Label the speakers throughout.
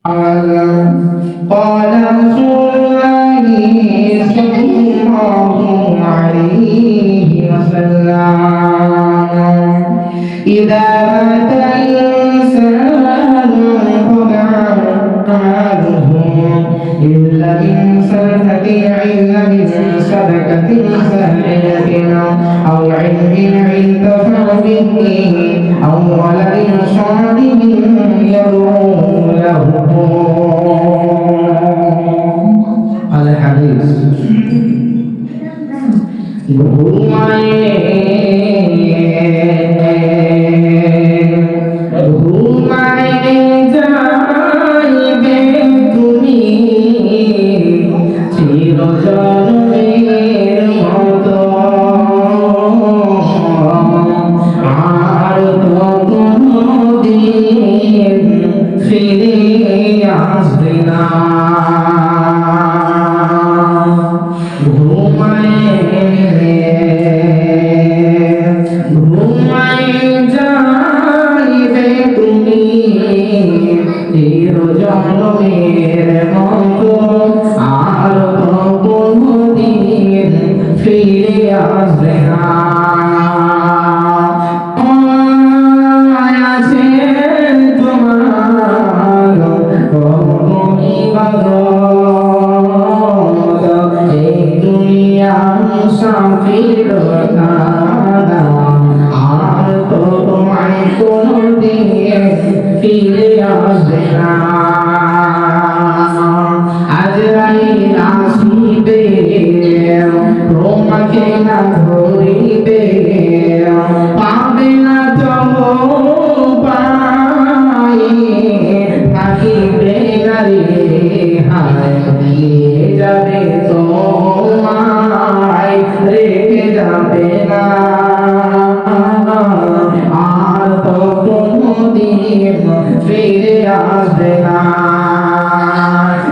Speaker 1: قال رسول الله صلى الله عليه وسلم إذا مات الإنسان انقطع عمله إلا من صدقة سارية أو علم ينتفع به أو ولد صالح يدعو له. الحديث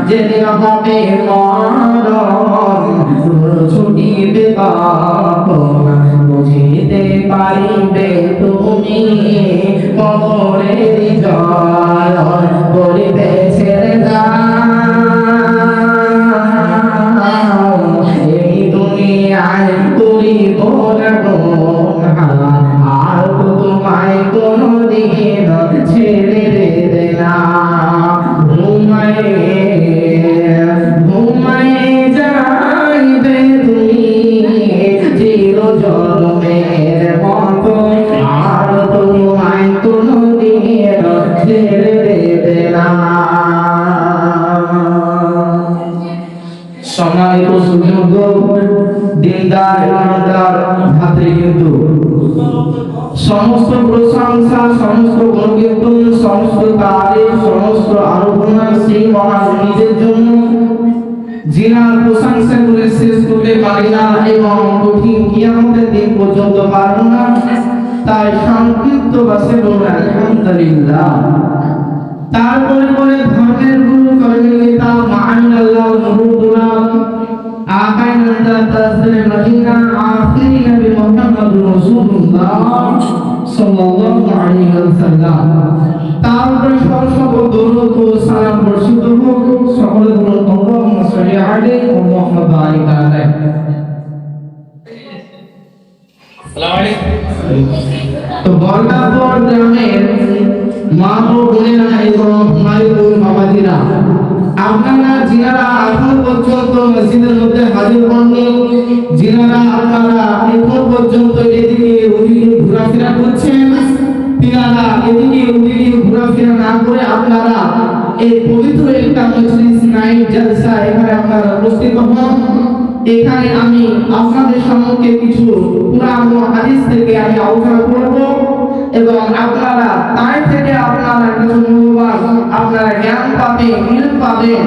Speaker 1: যেদিন হবে মরণ ছুটিবে কখন বুঝিতে পারিবে তুমি কবরের জল করিবে ছেড়ে দাও এই দুনিয়ায় করিব না আর তোমায় কোনদিন ছেড়ে দেবে না। ঘুমায়ে যাইবে তুমি চির জন্মের মতো আর তোমায় কোনদিন ছেড়ে দেবে না। সম্মানিত সুযোগ্য দিনদার ইমানদার ভাতৃবৃন্দ, সমস্ত প্রশংসা, সমস্ত গুণকীর্তন, সমস্ত তারিফ, সমস্ত আরাধনা সেই মহান নিজের জন্য, যিনার প্রশংসা করে শেষ করতে পারি না এবং কঠিন কিয়ামতের দিন পর্যন্ত পারব না, তাই সংক্ষিপ্ত ভাষে বলুন আলহামদুলিল্লাহ। তারপরে পরে ধর্মের গুরু কর্মের নেতা মহান আল্লাহ নুরুল্লাহ আকাই নন্দা তাসরে মদিনা আখিরি নবী মুহাম্মদ রাসূলুল্লাহ সাল্লাল্লাহু আলাইহি ওয়াসাল্লাম, তার উপরে সর্বসর্ব দরুদ ও সালাম বর্ষিত হোক। সকলে বলুন আল্লাহুম্মা সাল্লি আলাইহি ওয়া মুহাম্মদ বারিক আলাইহি। আসসালামু আলাইকুম। তো বরকাতপুর গ্রামের মা ও বোনেরা এবং মায়ের বাবাজিরা, আপনারা যিনারা এখন পর্যন্ত মসজিদের মধ্যে হাজির হননি, যিনারা আপনারা এখন পর্যন্ত এদিকে ওদিকে ঘোরাফেরা করছেন, তিনারা এদিকে ওদিকে ঘোরাফেরা না করে আপনারা এই পবিত্র একটা মজলিস নাইট জলসা এখানে আপনারা উপস্থিত হন। এখানে আমি আপনাদের সম্মুখে কিছু কুরআন ও হাদিস থেকে আমি আলোচনা করব এবং আপনারা তাই থেকে আপনারা কিছু মূল্যবান আপনারা জ্ঞান পাবেন, ইলম পাবেন,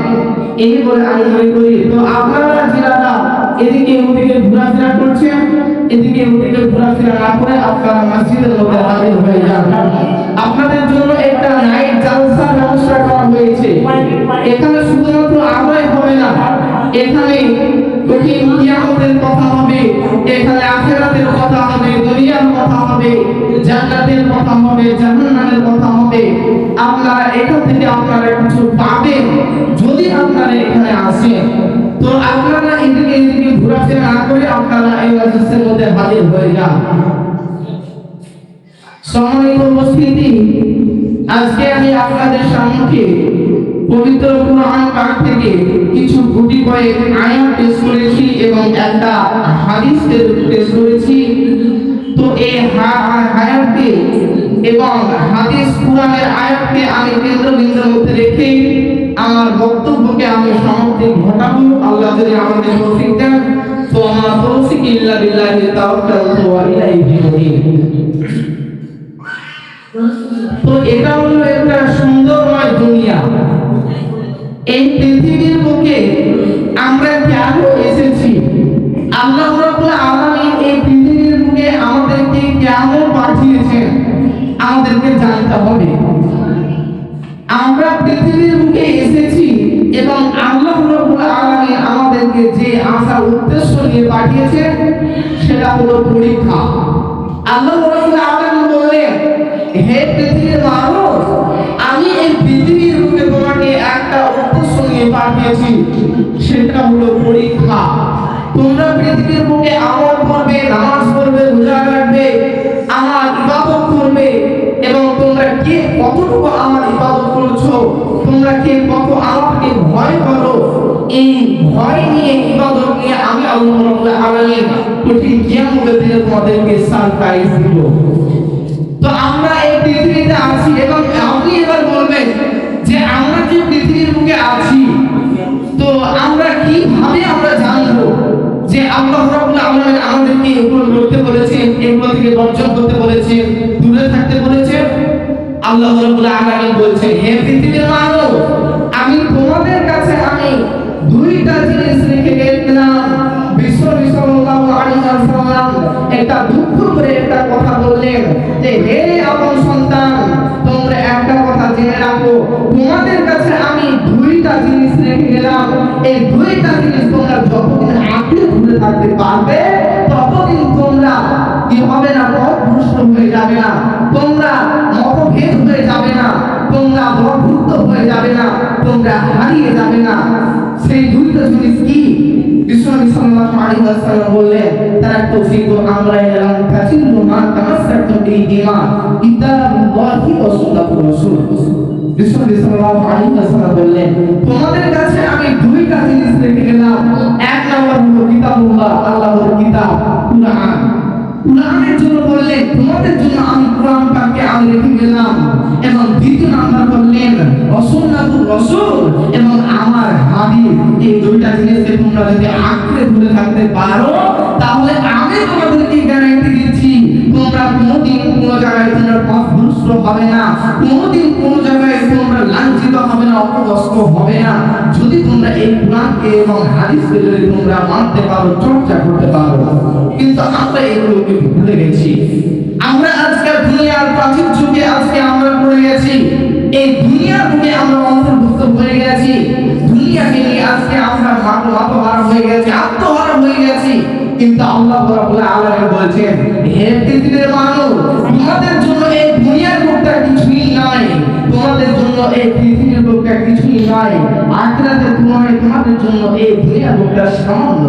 Speaker 1: এই বলে আমি মনে করি। তো আপনারা যারা এদিকে ওদিকে ঘোরাফেরা করছেন, এদিকে ওদিকে ঘোরাফেরা না করে আপনারা মসজিদের মধ্যে হাজির হয়ে যান। আপনাদের জন্য একটা নাইট জালসার ব্যবস্থা করা হয়েছে। এখানে শুধুমাত্র আমরাই হবে না, এখানে কঠিন কিয়ামতের কথা হবে, এখানে আখিরাতের কথা হবে, দুনিয়ার কথা হবে, জান্নাতের কথা হবে, জাহান্নামের কথা হবে। আপনারা এখান থেকে আপনারা কিছু পাক হাজির হয়ে যান। সম্মানিত উপস্থিতি, আজকে আমি আপনাদের সম্মুখে পবিত্র কুরআন পাক থেকে কিছু গুটি কয়েক আয়াত পেশ করেছি এবং একটা হাদিস পেশ করেছি। তো এই আয়াতকে এবং হাদিস কুরআনের আয়াতকে আমি কেন্দ্রবিন্দুর মধ্যে রেখে আমার বক্তব্যকে আমি সমাপ্তি ঘটাবো। আল্লাহ যদি আমাদের তৌফিক দেন, তো আমার তৌফিক ইল্লা বিল্লাহি তাওয়াক্কালতু ওয়া ইলাইহি মুনীব। তো এটা হলো একটা সুন্দরময় দুনিয়া। এই পৃথিবীর বুকে আমরা কেন এসেছি, আল্লাহ রাব্বুল আলামিন এই পৃথিবীর বুকে আমাদেরকে কেন পাঠিয়েছেন, আমাদেরকে জানতে হবে। আমরা পৃথিবীর বুকে এসেছি এবং আল্লাহ রাব্বুল আলামিন আমাদেরকে যে আশা উদ্দেশ্য নিয়ে পাঠিয়েছেন সেটা হলো পরীক্ষা। আল্লাহ রাব্বুল আলামিন বললেন, হে পৃথিবীর মানুষ, আমি এই পৃথিবীর বুকে তোমাকে একটা উদ্দেশ্য নিয়ে পাঠিয়েছি, সেটা হলো পরীক্ষা। তোমরা পৃথিবীর বুকে আমল করবে, নামাজ পড়বে, রোজা রাখবে, আমার ইবাদত করবে এবং তোমরা কে কতটুকু আমার ইবাদত করছো, তোমরা কে কত আমাকে ভয় করো, এই ভয় নিয়ে ইবাদত নিয়ে আমি আল্লাহ রাব্বুল আলামিন কঠিন কিয়ামতের দিনে তোমাদেরকে সারপ্রাইজ দিব। তো আমরা এই পৃথিবীতে আছি এবং আপনি এবার বলবেন যে আমরা যে পৃথিবীর বুকে আছি, তো আমরা কিভাবে আমরা জানবো যে আল্লাহ রাব্বুল আলামিন আমাদেরকে এগুলো করতে বলেছেন, এগুলো থেকে বর্জন করতে বলেছেন, দূরে থাকতে বলেছেন? আল্লাহ রাব্বুল আলামিন বলছেন, হে পৃথিবীর মানুষ, আমি তোমাদের কাছে আমি দুইটা জিনিস রেখে গেলাম। বিশ্বনবী সাল্লাল্লাহু আলাইহি ওয়াসাল্লাম একটা দুঃখ করে একটা কথা বললেন যে, হে আমার সন্তান, তোমরা একটা কথা জেনে রাখো, তোমাদের কাছে আমি দুইটা জিনিস রেখে গেলাম। এই দুইটা জিনিস তোমরা যতদিন আঁকড়ে ধরে থাকতে পারবে, ততদিন তোমরা কি হবে না, পথভ্রষ্ট হয়ে যাবে না, তোমরা মতভেদ হয়ে যাবে না, তোমরা বরভুক্ত হয়ে যাবে না, তোমরা হারিয়ে যাবে না। সেই দুইটা জিনিস কি? বিশ্বনবী সাল্লাল্লাহু আলাইহি ওয়াসাল্লাম বললেন, তারাকতু ফীকুম আমরাইন লান তাজিল্লু মা তামাসসাকতুম বিহিমা কিতাবুল্লাহি ওয়া সুন্নাতুর রাসূল। বিশ্বনবী সাল্লাল্লাহু আলাইহি ওয়াসাল্লাম বললেন, তোমাদের কাছে আমি দুইটা জিনিস রেখে গেলাম। এক নম্বর হলো কিতাবুল্লাহ, আল্লাহর কিতাব কুরআন। কুরআনের জন্য বললেন, তোমাদের জন্য আমি কুরআন পাককে আমি রেখে গেলাম। এবং দ্বিতীয় নাম্বার বললেন সুন্নাতুর রাসূল এবং আমার হাদিস। এই দুইটা জিনিসকে তোমরা যদি আঁকড়ে ধরে থাকতে পারো, তাহলে আমি তোমাদেরকে গ্যারান্টি দিচ্ছি, তোমরা কোনোদিন কোনো জায়গায় তোমরা পথভ্রষ্ট হবে না, কোনোদিন কোনো জায়গায় তোমরা লাঞ্ছিত হবে না, অপদস্থ হবে না, যদি তোমরা এই কুরআনকে এবং হাদিসকে যদি তোমরা মানতে পারো, চর্চা করতে পারো। কিন্তু আমরা এগুলোকে ভুলে গেছি। আমরা আজকের দুনিয়ার প্রাচীন যুগে আজকে আমরা পড়ে গেছি, এই দুনিয়ার বুকে আমরা অন্তর্ভুক্ত হয়ে গেছি। দুনিয়াকে নিয়ে আজকে আমরা মাতহারা হয়ে গেছি, আত্মহারা হয়ে গেছি। কিন্তু আল্লাহ রাব্বুল আলামিন বলেছেন, হে পৃথিবীর মানুষ, তোমাদের জন্য এই দুনিয়ার বুকটা কিছুই নয়, তোমাদের জন্য এই পৃথিবীর বুকটা কিছুই নয়, আখিরাতের তুলনায় তোমাদের জন্য এই দুনিয়ার বুকটা সামান্য।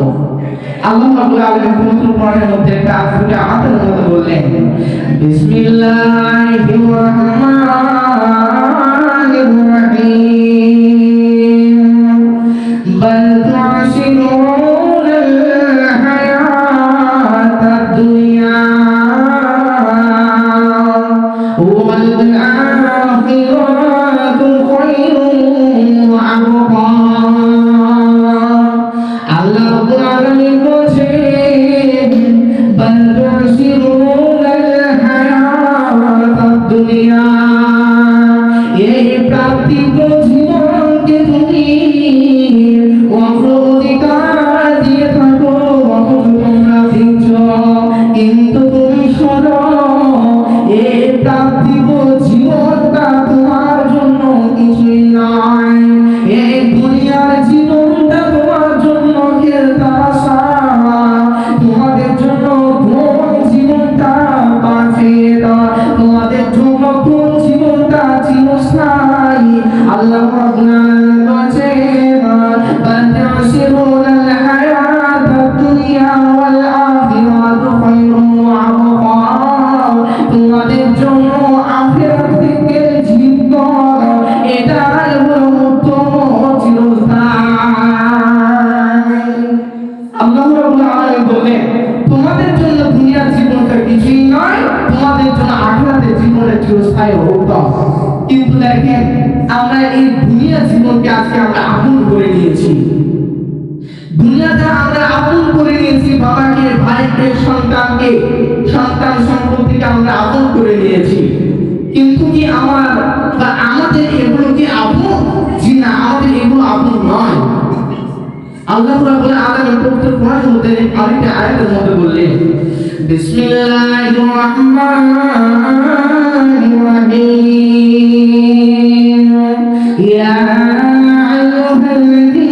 Speaker 1: আল্লাহ রাব্বুল আলামিন পবিত্র কোরআনের মধ্যে একটা আয়াতের মধ্যে বললেন, বিসমিল্লাহির রাহমানির রাহিম, বাল তু'সিরুনাল হায়াতাদ দুনিয়া ওয়াল আখিরাতু খায়রুন ওয়া আবকা। আল্লাহ রাব্বুল আলামিন বলেন, বাল তু'সিরুনাল হায়াতাদ দুনিয়া, এই প্রাকৃতিক জীবন দুনিয়া জীবনকে আজকে আমরা আপন করে নিয়েছি। দুনিয়াতে আমরা আপন করে নিয়েছি, বাবাকে, ভাইকে, সন্তানকে, সন্তান সম্পত্তিকে আমরা আপন করে নিয়েছি। কিন্তু কি আমার বা আমাদের এগুলো কি আপন? জি না, আমাদের এগুলো আপন নয়। আল্লাহ রাব্বুল আলামিন পবিত্র কোরআনের মধ্যে আরেকটা আয়াতের মধ্যে বললেন, বিসমিল্লাহির রাহমানির রাহিম, ইয়া আইয়ুহাল্লাযীনা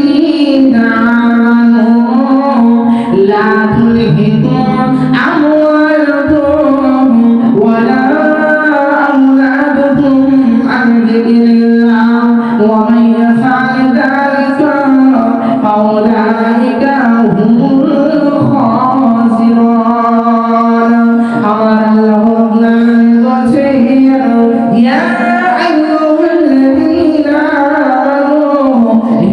Speaker 1: আমানু লা তুলহিকুম আমওয়ালুকুম ওয়ালা আওলাদুকুম আন যিকরিল্লাহ ওয়া মান ইয়াফআল যালিকা ফাউলাইকা হুমুল খাসিরুন। আমার আল্লাহ রাব্বুল আলামিন বলেন, ইয়া আইয়ুহাল্লাযীনা আমানু,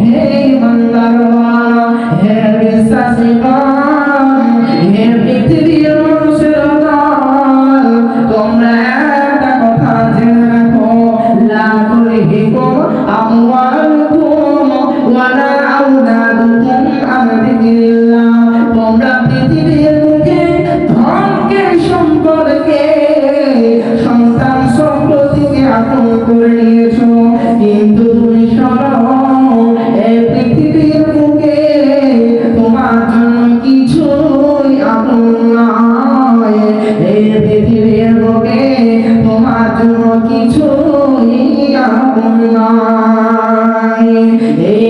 Speaker 1: হে ইমানদারগণ, হে বিশ্বাসীগণ, হে পৃথিবীর মানুষের দল, তোমরা একটা কথা জেনে রাখো, লা তুলহিকুম আমওয়ালুকুম ওয়ালা আওলাদুকুম আন যিকরিল্লাহ। তোমরা পৃথিবীর বুকে ধনকে, সম্পদকে, সন্তান সম্পত্তিকে আপন করে নিয়েছো, কিন্তু তুমি শোনো, এই পৃথিবীর বুকে তোমার জন্য কিছুই আপন নয়। এই পৃথিবীর বুকে তোমার জন্য কিছুই আপন নয়। এই